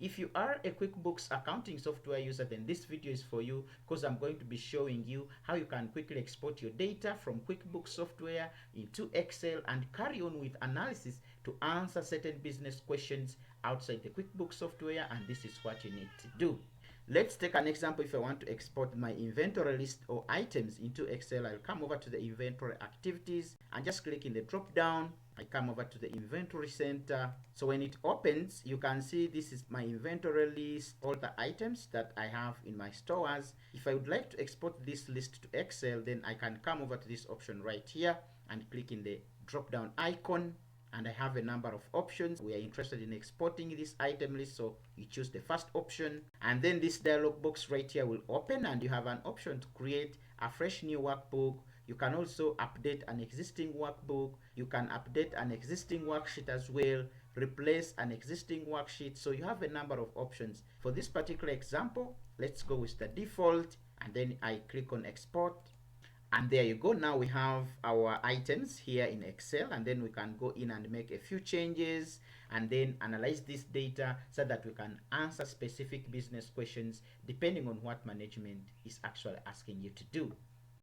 If you are a QuickBooks accounting software user, then this video is for you, because I'm going to be showing you how you can quickly export your data from QuickBooks software into Excel and carry on with analysis to answer certain business questions outside the QuickBooks software, and this is what you need to do. Let's take an example. If I want to export my inventory list or items into Excel, I'll come over to the inventory activities and just click in the drop down. I come over to the inventory center. So when it opens, you can see this is my inventory list, all the items that I have in my stores. If I would like to export this list to Excel, then I can come over to this option right here and click in the drop down icon. And I have a number of options. We are interested in exporting this item list, so you choose the first option, and then this dialog box right here will open, and you have an option to create a fresh new workbook. You can also update an existing workbook. You can update an existing worksheet as well, replace an existing worksheet. So you have a number of options. For this particular example, let's go with the default, and then I click on export. And there you go. Now we have our items here in Excel, and then we can go in and make a few changes and then analyze this data so that we can answer specific business questions depending on what management is actually asking you to do.